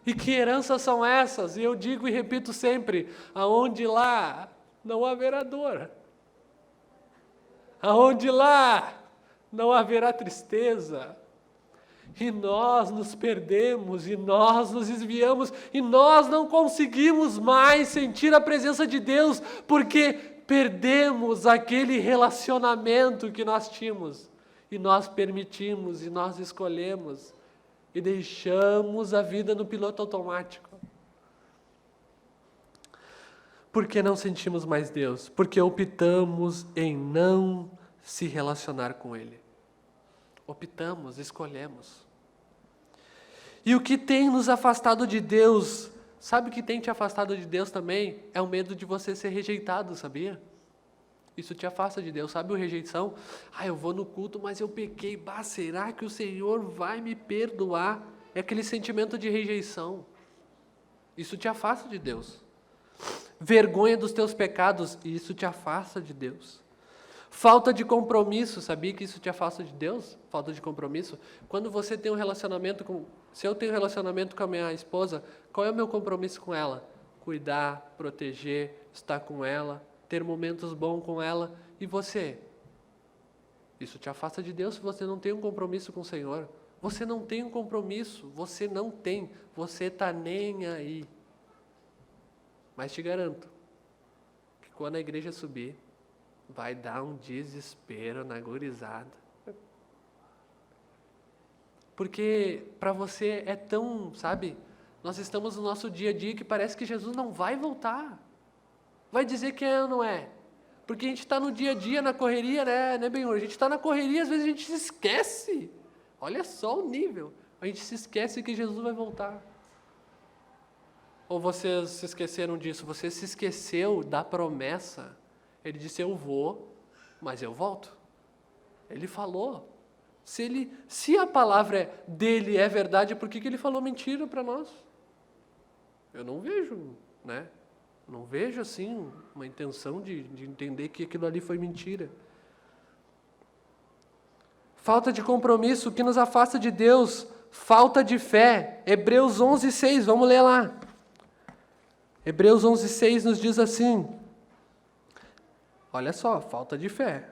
E que heranças são essas? E eu digo e repito sempre, aonde lá não haverá dor. Aonde lá não haverá tristeza. E nós nos perdemos, e nós nos desviamos, e nós não conseguimos mais sentir a presença de Deus, porque perdemos aquele relacionamento que nós tínhamos, e nós permitimos, e nós escolhemos, e deixamos a vida no piloto automático. Por que não sentimos mais Deus? Porque optamos em não se relacionar com Ele. Optamos, escolhemos. E o que tem nos afastado de Deus, sabe o que tem te afastado de Deus também? É o medo de você ser rejeitado, sabia? Isso te afasta de Deus, sabe a rejeição? Eu vou no culto, mas eu pequei, será que o Senhor vai me perdoar? É aquele sentimento de rejeição. Isso te afasta de Deus. Vergonha dos teus pecados, isso te afasta de Deus. Falta de compromisso, sabia que isso te afasta de Deus? Falta de compromisso. Quando você tem um relacionamento se eu tenho um relacionamento com a minha esposa, qual é o meu compromisso com ela? Cuidar, proteger, estar com ela, ter momentos bons com ela. E você? Isso te afasta de Deus se você não tem um compromisso com o Senhor. Você não tem um compromisso, você não tem, você está nem aí. Mas te garanto que quando a igreja subir, vai dar um desespero na gurizada. Porque para você é tão, sabe, nós estamos no nosso dia a dia que parece que Jesus não vai voltar. Vai dizer que é ou não é? Porque a gente está no dia a dia, na correria, né, Benhur? A gente está na correria, às vezes a gente se esquece. Olha só o nível. A gente se esquece que Jesus vai voltar. Ou vocês se esqueceram disso? Você se esqueceu da promessa. Ele disse, eu vou, mas eu volto. Ele falou. Se a palavra dele é verdade, por que ele falou mentira para nós? Eu não vejo, né? Não vejo, assim, uma intenção de entender que aquilo ali foi mentira. Falta de compromisso, o que nos afasta de Deus. Falta de fé. Hebreus 11:6, vamos ler lá. Hebreus 11:6 nos diz assim. Olha só, falta de fé.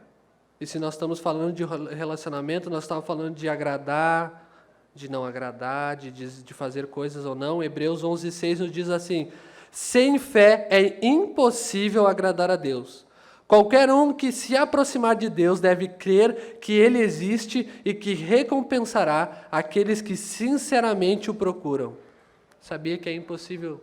E se nós estamos falando de relacionamento, nós estamos falando de agradar, de não agradar, de fazer coisas ou não. Hebreus 11:6 nos diz assim, sem fé é impossível agradar a Deus. Qualquer um que se aproximar de Deus deve crer que Ele existe e que recompensará aqueles que sinceramente o procuram. Sabia que é impossível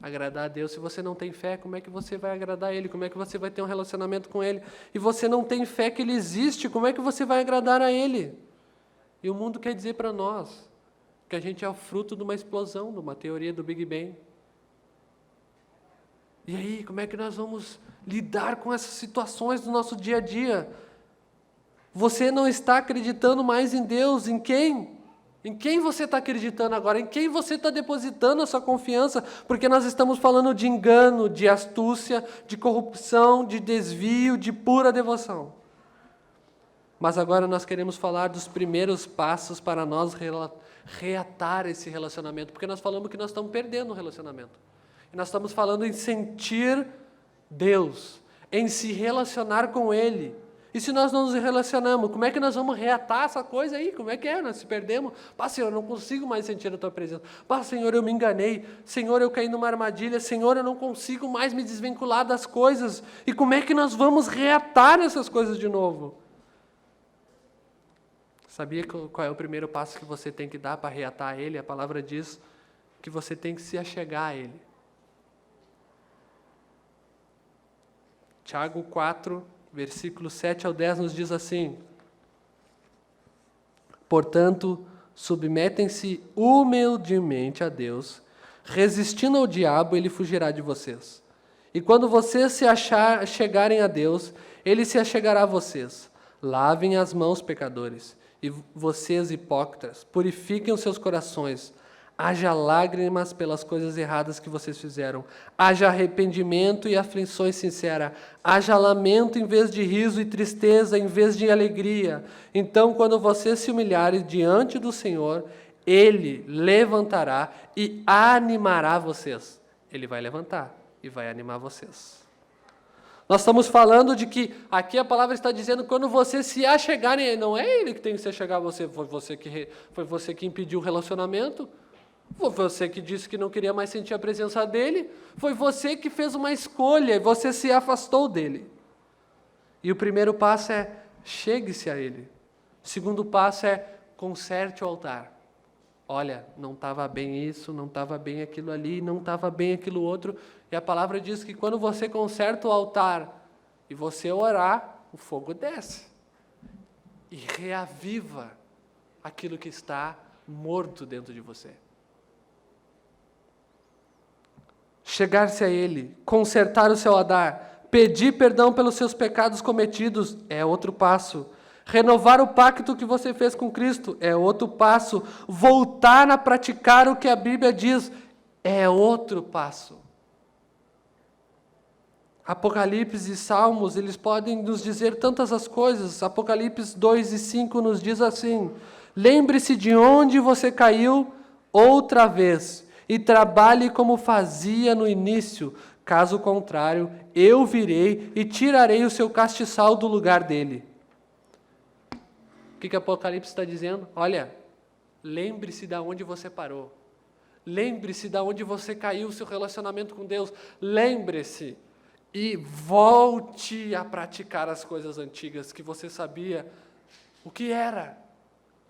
agradar a Deus? Se você não tem fé, como é que você vai agradar Ele? Como é que você vai ter um relacionamento com Ele? E você não tem fé que Ele existe, como é que você vai agradar a Ele? E o mundo quer dizer para nós que a gente é o fruto de uma explosão, de uma teoria do Big Bang. E aí, como é que nós vamos lidar com essas situações do nosso dia a dia? Você não está acreditando mais em Deus, em quem? Em quem você está acreditando agora? Em quem você está depositando a sua confiança? Porque nós estamos falando de engano, de astúcia, de corrupção, de desvio, de pura devoção. Mas agora nós queremos falar dos primeiros passos para nós reatar esse relacionamento, porque nós falamos que nós estamos perdendo o relacionamento. E nós estamos falando em sentir Deus, em se relacionar com Ele. E se nós não nos relacionamos, como é que nós vamos reatar essa coisa aí? Como é que é? Nós se perdemos. Pá, Senhor, eu não consigo mais sentir a Tua presença. Pá, Senhor, eu me enganei. Senhor, eu caí numa armadilha. Senhor, eu não consigo mais me desvincular das coisas. E como é que nós vamos reatar essas coisas de novo? Sabia qual é o primeiro passo que você tem que dar para reatar Ele? A palavra diz que você tem que se achegar a Ele. Tiago 4, versículos 7 ao 10 nos diz assim, portanto, submetem-se humildemente a Deus, resistindo ao diabo, ele fugirá de vocês. E quando vocês se chegarem a Deus, ele se achegará a vocês. Lavem as mãos, pecadores, e vocês, hipócritas, purifiquem os seus corações. Haja lágrimas pelas coisas erradas que vocês fizeram. Haja arrependimento e aflições sinceras. Haja lamento em vez de riso e tristeza em vez de alegria. Então, quando vocês se humilharem diante do Senhor, Ele levantará e animará vocês. Ele vai levantar e vai animar vocês. Nós estamos falando de que, aqui a palavra está dizendo, quando vocês se achegarem, não é Ele que tem que se achegar a você, foi você que impediu o relacionamento. Foi você que disse que não queria mais sentir a presença dele. Foi você que fez uma escolha e você se afastou dele. E o primeiro passo é chegue-se a ele. O segundo passo é conserte o altar. Olha, não estava bem isso, não estava bem aquilo ali, não estava bem aquilo outro. E a palavra diz que quando você conserta o altar e você orar, o fogo desce. E reaviva aquilo que está morto dentro de você. Chegar-se a Ele, consertar o seu altar, pedir perdão pelos seus pecados cometidos é outro passo. Renovar o pacto que você fez com Cristo é outro passo. Voltar a praticar o que a Bíblia diz é outro passo. Apocalipse e Salmos, eles podem nos dizer tantas as coisas. Apocalipse 2:5 nos diz assim: lembre-se de onde você caiu outra vez e trabalhe como fazia no início. Caso contrário, eu virei e tirarei o seu castiçal do lugar dele. O que Apocalipse está dizendo? Olha, lembre-se de onde você parou. Lembre-se de onde você caiu o seu relacionamento com Deus. Lembre-se e volte a praticar as coisas antigas que você sabia o que era.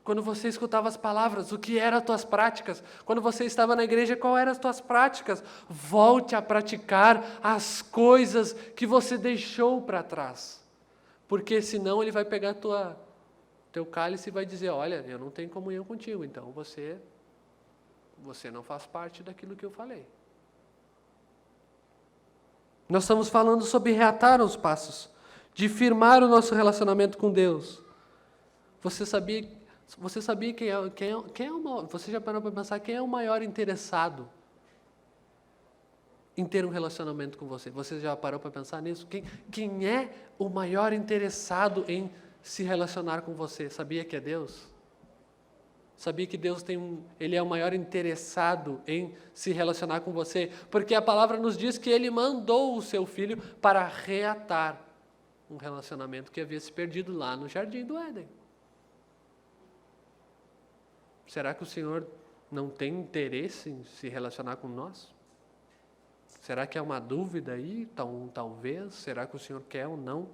Quando você escutava as palavras, o que eram as tuas práticas? Quando você estava na igreja, qual eram as tuas práticas? Volte a praticar as coisas que você deixou para trás. Porque senão ele vai pegar teu cálice e vai dizer, olha, eu não tenho comunhão contigo, então você não faz parte daquilo que eu falei. Nós estamos falando sobre reatar os passos, de firmar o nosso relacionamento com Deus. Você sabia você já parou para pensar quem é o maior interessado em ter um relacionamento com você? Você já parou para pensar nisso? Quem é o maior interessado em se relacionar com você? Sabia que é Deus? Sabia que Deus Ele é o maior interessado em se relacionar com você? Porque a palavra nos diz que Ele mandou o seu Filho para reatar um relacionamento que havia se perdido lá no Jardim do Éden. Será que o Senhor não tem interesse em se relacionar com nós? Será que é uma dúvida aí? Talvez. Será que o Senhor quer ou não?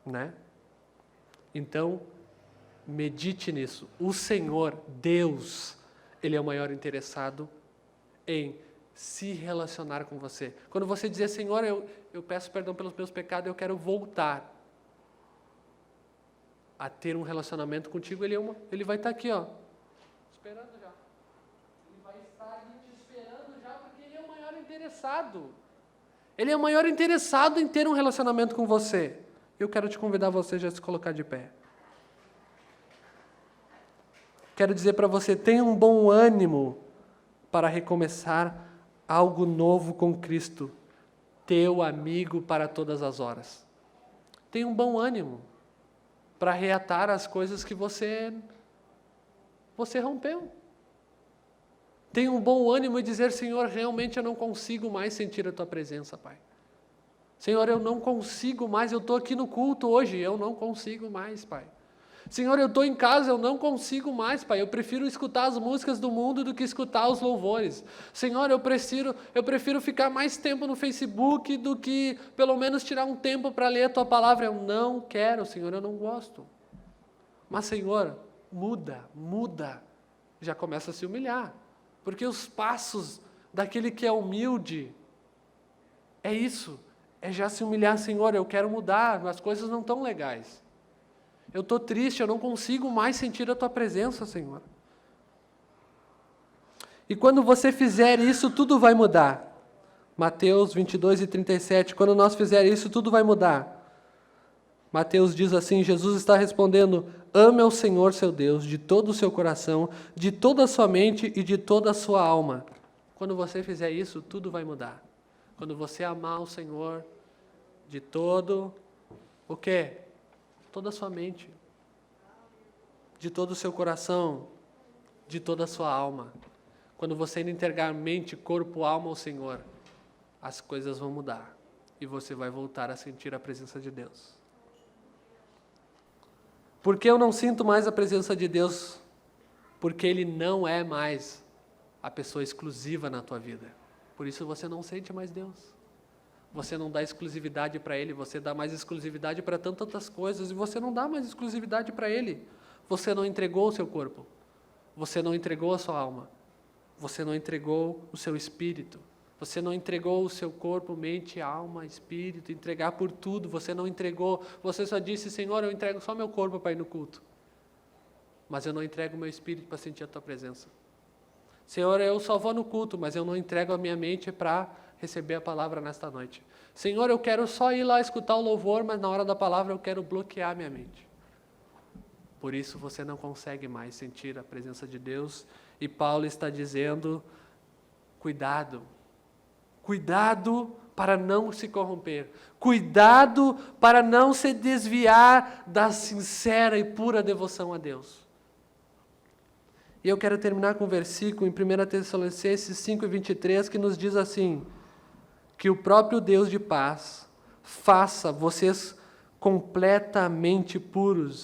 Né? Então, medite nisso. O Senhor, Deus, Ele é o maior interessado em se relacionar com você. Quando você dizer, Senhor, eu peço perdão pelos meus pecados, eu quero voltar a ter um relacionamento contigo, ele vai estar aqui, esperando já. Ele vai estar ali te esperando já, porque Ele é o maior interessado. Ele é o maior interessado em ter um relacionamento com você. Eu quero te convidar você já a se colocar de pé. Quero dizer para você, tenha um bom ânimo para recomeçar algo novo com Cristo, teu amigo para todas as horas. Tenha um bom ânimo para reatar as coisas que você rompeu. Tenha um bom ânimo e dizer, Senhor, realmente eu não consigo mais sentir a Tua presença, Pai. Senhor, eu não consigo mais, eu estou aqui no culto hoje, eu não consigo mais, Pai. Senhor, eu estou em casa, eu não consigo mais, Pai. Eu prefiro escutar as músicas do mundo do que escutar os louvores. Senhor, eu prefiro ficar mais tempo no Facebook do que pelo menos tirar um tempo para ler a Tua palavra. Eu não quero, Senhor, eu não gosto. Mas, Senhor, muda. Já começa a se humilhar. Porque os passos daquele que é humilde é isso. É já se humilhar, Senhor, eu quero mudar, as coisas não estão legais. Eu estou triste, eu não consigo mais sentir a Tua presença, Senhor. E quando você fizer isso, tudo vai mudar. Mateus 22:37, quando nós fizermos isso, tudo vai mudar. Mateus diz assim, Jesus está respondendo, ame ao Senhor seu Deus de todo o seu coração, de toda a sua mente e de toda a sua alma. Quando você fizer isso, tudo vai mudar. Quando você amar o Senhor de todo, o quê? Toda a sua mente, de todo o seu coração, de toda a sua alma. Quando você entregar mente, corpo, alma ao Senhor, as coisas vão mudar e você vai voltar a sentir a presença de Deus. Por que eu não sinto mais a presença de Deus? Porque Ele não é mais a pessoa exclusiva na tua vida. Por isso você não sente mais Deus. Você não dá exclusividade para Ele, você dá mais exclusividade para tantas coisas e você não dá mais exclusividade para Ele. Você não entregou o seu corpo, você não entregou a sua alma, você não entregou o seu espírito, você não entregou o seu corpo, mente, alma, espírito, entregar por tudo, você não entregou, você só disse, Senhor, eu entrego só meu corpo para ir no culto, mas eu não entrego o meu espírito para sentir a Tua presença. Senhor, eu só vou no culto, mas eu não entrego a minha mente para receber a palavra nesta noite. Senhor, eu quero só ir lá escutar o louvor, mas na hora da palavra eu quero bloquear minha mente. Por isso você não consegue mais sentir a presença de Deus. E Paulo está dizendo, cuidado para não se corromper. Cuidado para não se desviar da sincera e pura devoção a Deus. E eu quero terminar com um versículo em 1 Tessalonicenses 5:23, que nos diz assim: que o próprio Deus de paz faça vocês completamente puros